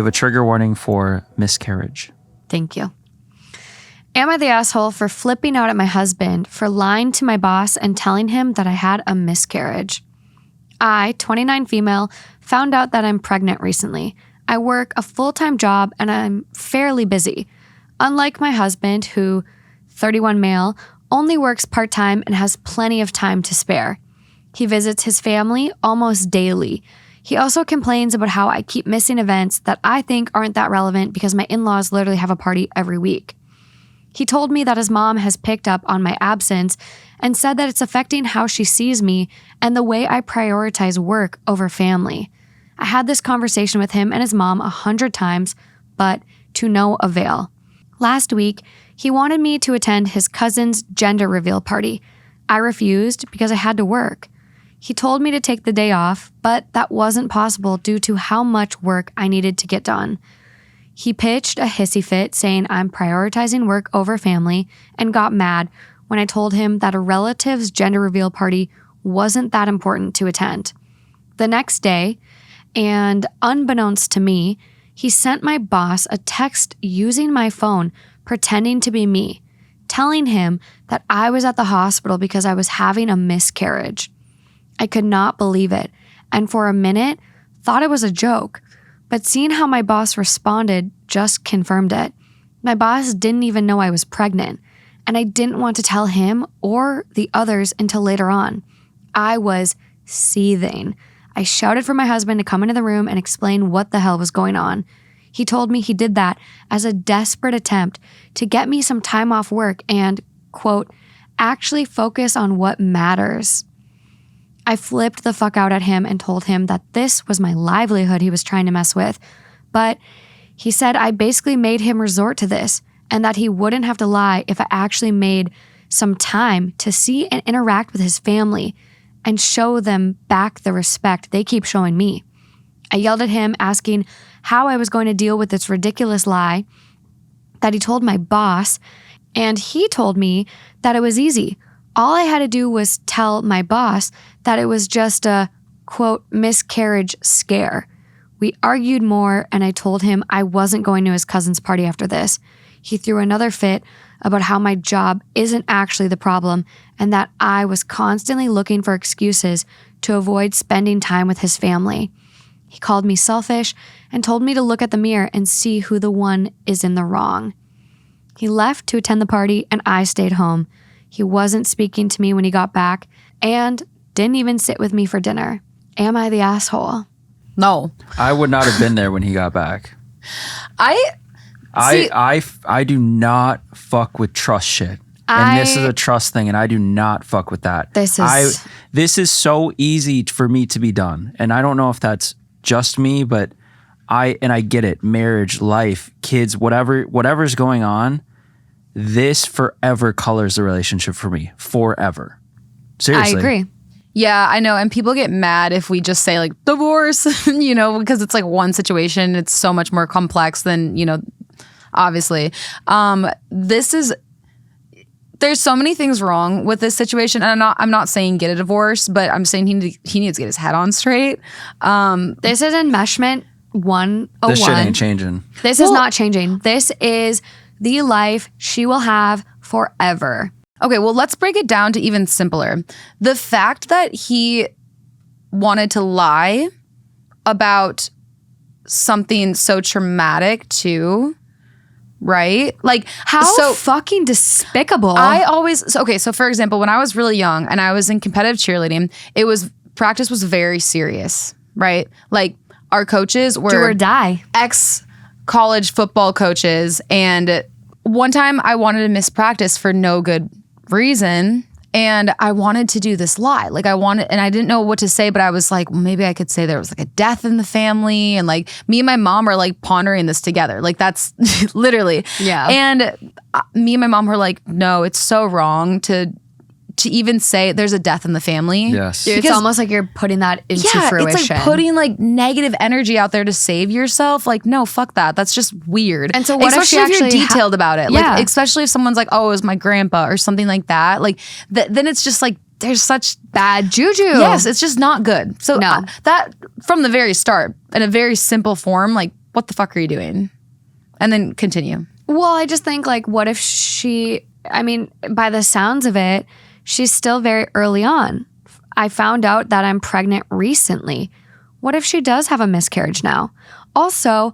have a trigger warning for miscarriage. Thank you. Am I the asshole for flipping out at my husband for lying to my boss and telling him that I had a miscarriage? I, 29 female, found out that I'm pregnant recently. I work a full-time job and I'm fairly busy. Unlike my husband, who, 31 male, only works part-time and has plenty of time to spare. He visits his family almost daily. He also complains about how I keep missing events that I think aren't that relevant because my in-laws literally have a party every week. He told me that his mom has picked up on my absence and said that it's affecting how she sees me and the way I prioritize work over family. I had this conversation with him and his mom 100 times, but to no avail. Last week, he wanted me to attend his cousin's gender reveal party. I refused because I had to work. He told me to take the day off, but that wasn't possible due to how much work I needed to get done. He pitched a hissy fit saying I'm prioritizing work over family and got mad when I told him that a relative's gender reveal party wasn't that important to attend. The next day, and unbeknownst to me, he sent my boss a text using my phone, pretending to be me, telling him that I was at the hospital because I was having a miscarriage. I could not believe it, and for a minute, thought it was a joke. But seeing how my boss responded just confirmed it. My boss didn't even know I was pregnant, and I didn't want to tell him or the others until later on. I was seething. I shouted for my husband to come into the room and explain what the hell was going on. He told me he did that as a desperate attempt to get me some time off work and, quote, actually focus on what matters. I flipped the fuck out at him and told him that this was my livelihood he was trying to mess with. But he said I basically made him resort to this and that he wouldn't have to lie if I actually made some time to see and interact with his family and show them back the respect they keep showing me. I yelled at him asking how I was going to deal with this ridiculous lie that he told my boss, and he told me that it was easy. All I had to do was tell my boss that it was just a, quote, miscarriage scare. We argued more, and I told him I wasn't going to his cousin's party after this. He threw another fit about how my job isn't actually the problem and that I was constantly looking for excuses to avoid spending time with his family. He called me selfish and told me to look at the mirror and see who the one is in the wrong. He left to attend the party, and I stayed home. He wasn't speaking to me when he got back and didn't even sit with me for dinner. Am I the asshole? No. I would not have been there when he got back. I do not fuck with trust shit. And this is a trust thing, and I do not fuck with that. This is so easy for me to be done. And I don't know if that's just me, but I get it. Marriage, life, kids, whatever's going on, this forever colors the relationship for me. Forever. Seriously. I agree. Yeah, I know. And people get mad if we just say like divorce, because it's like one situation. It's so much more complex than, obviously. There's so many things wrong with this situation. And I'm not saying get a divorce, but I'm saying he needs to get his head on straight. This is enmeshment 101. This shit ain't changing. This is not changing. This is the life she will have forever. Okay, well, let's break it down to even simpler. The fact that he wanted to lie about something so traumatic too, right? Like, how fucking despicable. So for example, when I was really young and I was in competitive cheerleading, practice was very serious, right? Like, our coaches were do or die ex-college football coaches, and one time I wanted to miss practice for no good reason, and I wanted to do this lie. Like, and I didn't know what to say, but I was like, well, maybe I could say there was like a death in the family, and like me and my mom are like pondering this together. Like, that's literally. Yeah. And me and my mom were like, no, it's so wrong to even say there's a death in the family. Yes. Dude, it's almost like you're putting that into fruition. It's like putting like negative energy out there to save yourself. Like, no, fuck that. That's just weird. And so what especially if you're detailed about it. Yeah. Like, especially if someone's like, oh, it was my grandpa or something like that. Like, then it's just like, there's such bad juju. Yes, it's just not good. So no. That from the very start, in a very simple form, like, what the fuck are you doing? And then continue. Well, I just think like, what if by the sounds of it, she's still very early on. I found out that I'm pregnant recently. What if she does have a miscarriage now? Also,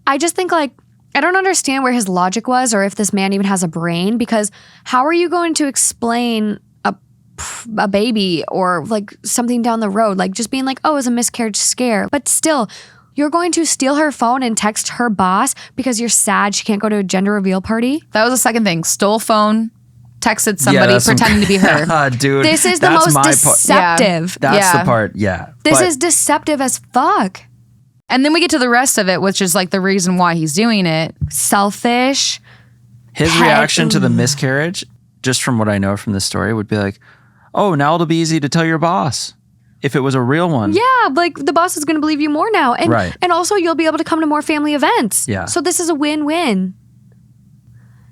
I just think like, I don't understand where his logic was or if this man even has a brain, because how are you going to explain a baby or like something down the road, like just being like, oh, it was a miscarriage scare. But still, you're going to steal her phone and text her boss because you're sad she can't go to a gender reveal party? That was the second thing. Stole phone, texted somebody pretending to be her. Dude, this is the most deceptive. That's the part, yeah. This is deceptive as fuck. And then we get to the rest of it, which is like the reason why he's doing it. Selfish. His reaction to the miscarriage, just from what I know from this story, would be like, oh, now it'll be easy to tell your boss if it was a real one. Yeah, like the boss is going to believe you more now. And also you'll be able to come to more family events. Yeah. So this is a win-win.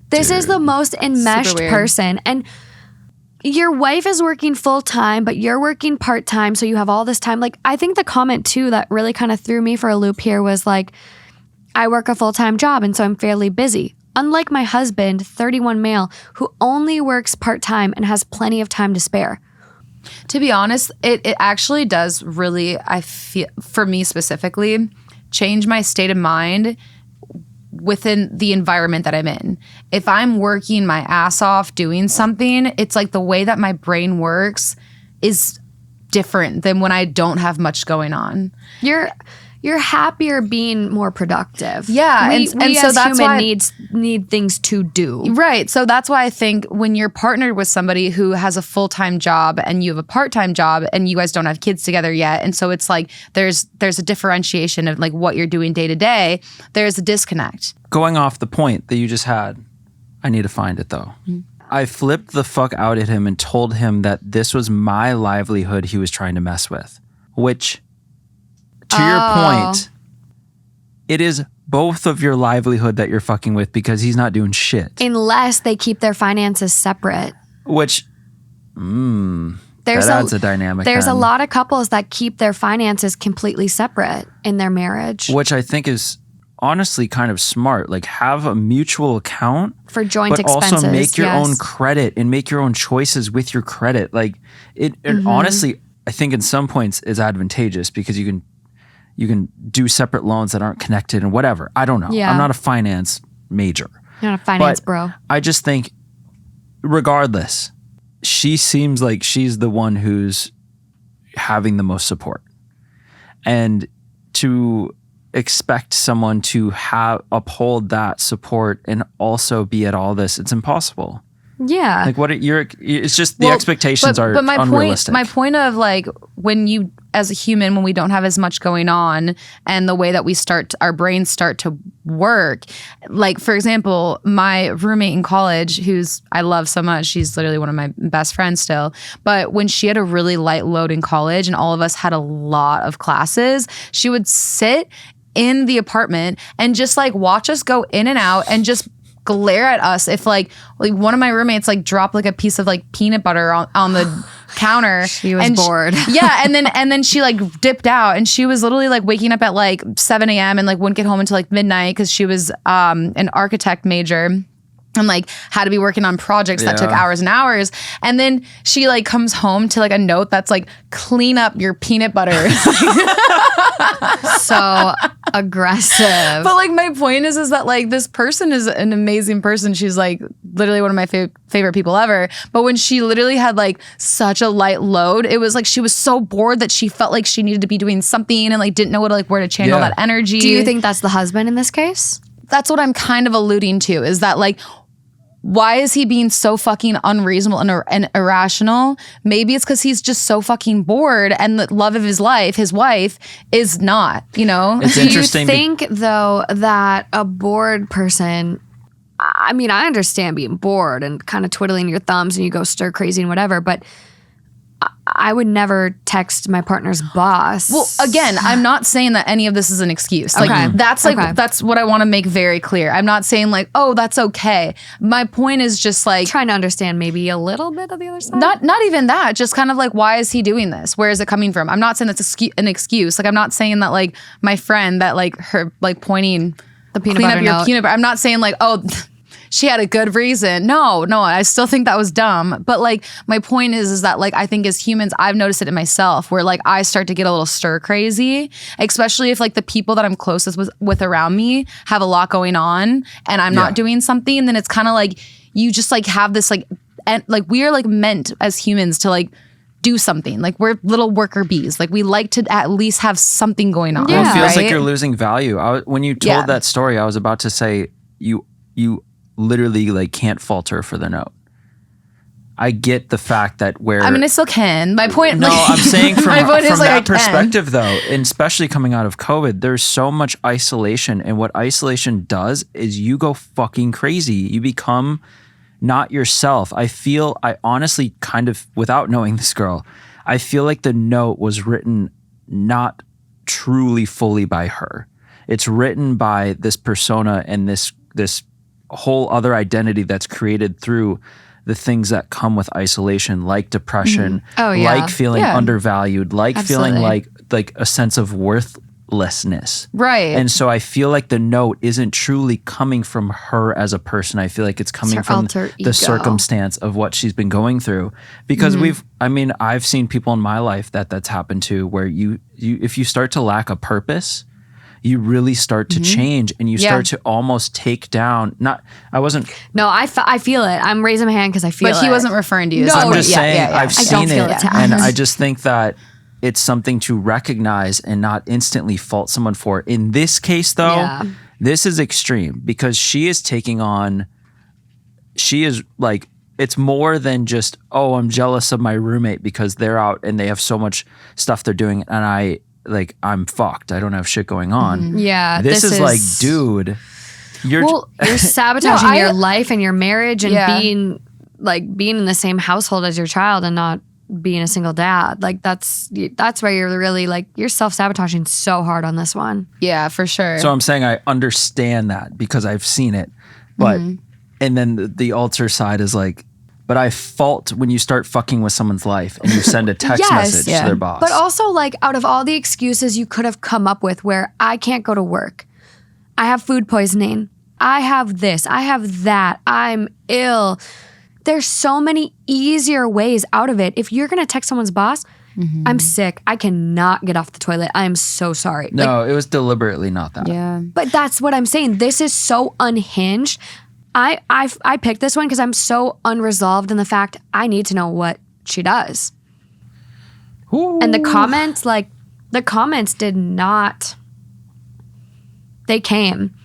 This is the most enmeshed person. And your wife is working full-time, but you're working part-time, so you have all this time. Like, I think the comment, too, that really kind of threw me for a loop here was like, I work a full-time job, and so I'm fairly busy. Unlike my husband, 31 male, who only works part-time and has plenty of time to spare. To be honest, it actually does really, I feel, for me specifically, change my state of mind within the environment that I'm in. If I'm working my ass off doing something, it's like the way that my brain works is different than when I don't have much going on. You're happier being more productive. Yeah, and so that's why need things to do. Right. So that's why I think when you're partnered with somebody who has a full-time job and you have a part-time job and you guys don't have kids together yet, and so it's like there's a differentiation of like what you're doing day to day, there's a disconnect. Going off the point that you just had, I need to find it though. Mm-hmm. I flipped the fuck out at him and told him that this was my livelihood he was trying to mess with, which, to your point, it is both of your livelihood that you're fucking with because he's not doing shit. Unless they keep their finances separate. Which, that adds a dynamic. There's a lot of couples that keep their finances completely separate in their marriage. Which I think is honestly kind of smart. Like, have a mutual account. For joint expenses. But also make your own credit and make your own choices with your credit. Like, it honestly, I think in some points is advantageous because you can do separate loans that aren't connected and whatever. I don't know. Yeah. I'm not a finance major. You're not a finance bro. I just think, regardless, she seems like she's the one who's having the most support. And to expect someone to uphold that support and also be at all this, it's impossible. Yeah. Like it's just the expectations are unrealistic. My point of like when you, as a human, when we don't have as much going on and the way that our brains start to work, like for example, my roommate in college, who's I love so much, she's literally one of my best friends still, but when she had a really light load in college and all of us had a lot of classes, she would sit in the apartment and just like watch us go in and out and just glare at us if like one of my roommates like dropped like a piece of like peanut butter on the counter. She was bored. Yeah, and then she like dipped out and she was literally like waking up at like 7 a.m. and like wouldn't get home until like midnight because she was an architect major and like had to be working on projects that took hours and hours. And then she like comes home to like a note that's like, clean up your peanut butter. So aggressive. But like my point is that like this person is an amazing person. She's like literally one of my favorite people ever. But when she literally had like such a light load, it was like she was so bored that she felt like she needed to be doing something and like didn't know where to channel that energy. Do you think that's the husband in this case? That's what I'm kind of alluding to, is that like, why is he being so fucking unreasonable and irrational? Maybe it's because he's just so fucking bored and the love of his life, his wife, is not, you know? It's interesting. Do you think, though, that a bored person, I mean, I understand being bored and kind of twiddling your thumbs and you go stir crazy and whatever, but I would never text my partner's boss. Well, again, I'm not saying that any of this is an excuse. Like Okay. that's what I want to make very clear. I'm not saying like, oh, that's okay. My point is just like trying to understand maybe a little bit of the other side. not even that. Just kind of like, why is he doing this? Where is it coming from? I'm not saying that's an excuse. Like, I'm not saying that like my friend that like her like pointing the peanut clean butter up your note. peanut butter. I'm not saying like, oh, she had a good reason. No, I still think that was dumb. But like my point is that like I think as humans, I've noticed it in myself where like I start to get a little stir crazy, especially if like the people that I'm closest with around me have a lot going on and I'm not doing something. And then it's kind of like you just like have this like, and like we are like meant as humans to like do something. Like we're little worker bees. Like we like to at least have something going on. Yeah. Well, it feels like right? you're losing value. When you told that story, I was about to say you literally like can't falter for the note. I get the fact that I mean, I still can. My point. No, like, I'm saying from like, that perspective though, and especially coming out of COVID, there's so much isolation. And what isolation does is you go fucking crazy. You become not yourself. I honestly kind of, without knowing this girl, I feel like the note was written not truly fully by her. It's written by this persona and this whole other identity that's created through the things that come with isolation, like depression, like feeling undervalued, like feeling like a sense of worthlessness. Right. And so I feel like the note isn't truly coming from her as a person. I feel like it's coming from the circumstance of what she's been going through. Because I've seen people in my life that's happened to, where you if you start to lack a purpose, you really start to change and you start to almost take down. I feel it. I'm raising my hand because I feel it. But he wasn't referring to you. No, I'm just saying I've I don't seen feel it. it. And I just think that it's something to recognize and not instantly fault someone for. In this case though, this is extreme because she is like, it's more than just, oh, I'm jealous of my roommate because they're out and they have so much stuff they're doing and I'm fucked. I don't have shit going on. Yeah. This is like, dude, you're sabotaging your life and your marriage and being in the same household as your child and not being a single dad. Like that's where you're really like, you're self-sabotaging so hard on this one. Yeah, for sure. So I'm saying I understand that because I've seen it. But, and then the alter side is like, but I fault when you start fucking with someone's life and you send a text message to their boss. But also like out of all the excuses you could have come up with where I can't go to work, I have food poisoning, I have this, I have that, I'm ill. There's so many easier ways out of it. If you're going to text someone's boss, I'm sick, I cannot get off the toilet, I am so sorry. No, it was deliberately not that. Yeah. But that's what I'm saying. This is so unhinged. I picked this one because I'm so unresolved in the fact I need to know what she does. Ooh. And the comments did not. They came.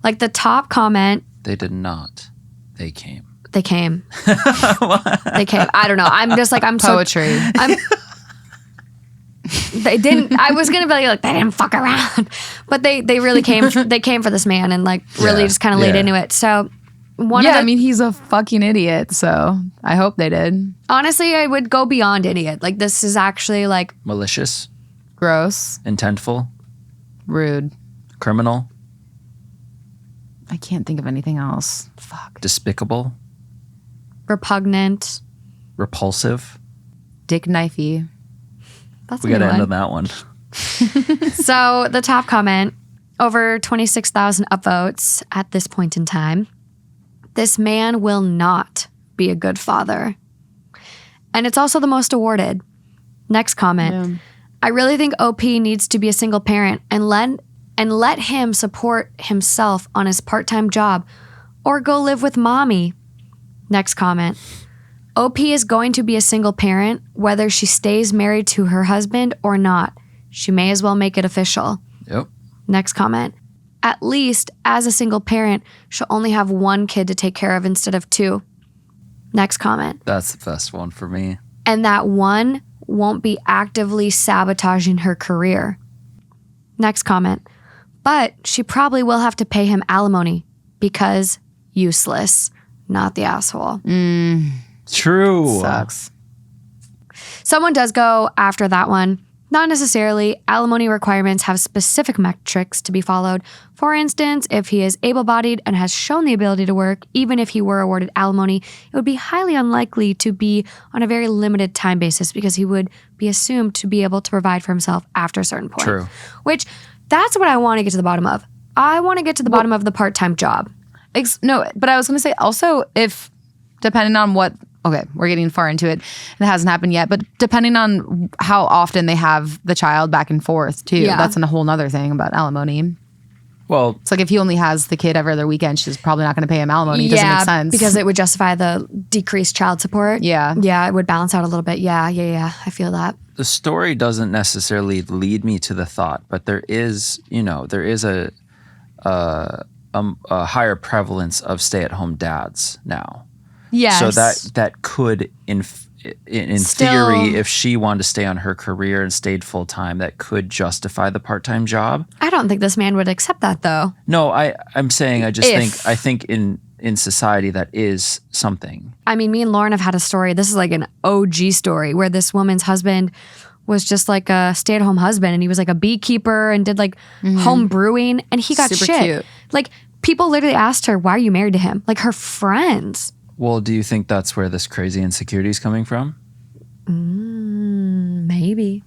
Like the top comment. They did not. They came. They came. They came. I don't know. I'm just like, I'm poetry. They didn't. I was gonna be like they didn't fuck around, but they really came. They came for this man and like really just kind of laid into it. So. I mean, he's a fucking idiot, so I hope they did. Honestly, I would go beyond idiot. Like, this is actually, like... malicious. Gross. Intentful. Rude. Criminal. I can't think of anything else. Fuck. Despicable. Repugnant. Repulsive. Dick knifey. That's we got to end on that one. So, the top comment, over 26,000 upvotes at this point in time. This man will not be a good father. And it's also the most awarded. Next comment. Yeah. I really think OP needs to be a single parent and let him support himself on his part-time job or go live with mommy. Next comment. OP is going to be a single parent whether she stays married to her husband or not. She may as well make it official. Yep. Next comment. At least, as a single parent, she'll only have one kid to take care of instead of two. Next comment. That's the best one for me. And that one won't be actively sabotaging her career. Next comment. But she probably will have to pay him alimony because useless, not the asshole. True. Sucks. Someone does go after that one. Not necessarily. Alimony requirements have specific metrics to be followed. For instance, if he is able-bodied and has shown the ability to work, even if he were awarded alimony, it would be highly unlikely to be on a very limited time basis because he would be assumed to be able to provide for himself after a certain point. True. Which, that's what I want to get to the bottom of. I want to get to the bottom of the part-time job. No, but I was going to say also if, depending on what, okay, we're getting far into it. It hasn't happened yet, but depending on how often they have the child back and forth too, that's a whole nother thing about alimony. Well, it's like if he only has the kid every other weekend, she's probably not going to pay him alimony. It doesn't make sense. Because it would justify the decreased child support. Yeah. Yeah, it would balance out a little bit. Yeah. I feel that. The story doesn't necessarily lead me to the thought, but there is a higher prevalence of stay-at-home dads now. Yes. So that could, in theory, if she wanted to stay on her career and stayed full time, that could justify the part-time job. I don't think this man would accept that, though. No, I'm saying I think in society that is something. I mean, me and Lauren have had a story. This is like an OG story where this woman's husband was just like a stay-at-home husband, and he was like a beekeeper and did like home brewing, and he got super shit. Cute. Like people literally asked her, "Why are you married to him?" Like her friends. Well, do you think that's where this crazy insecurity is coming from? Maybe.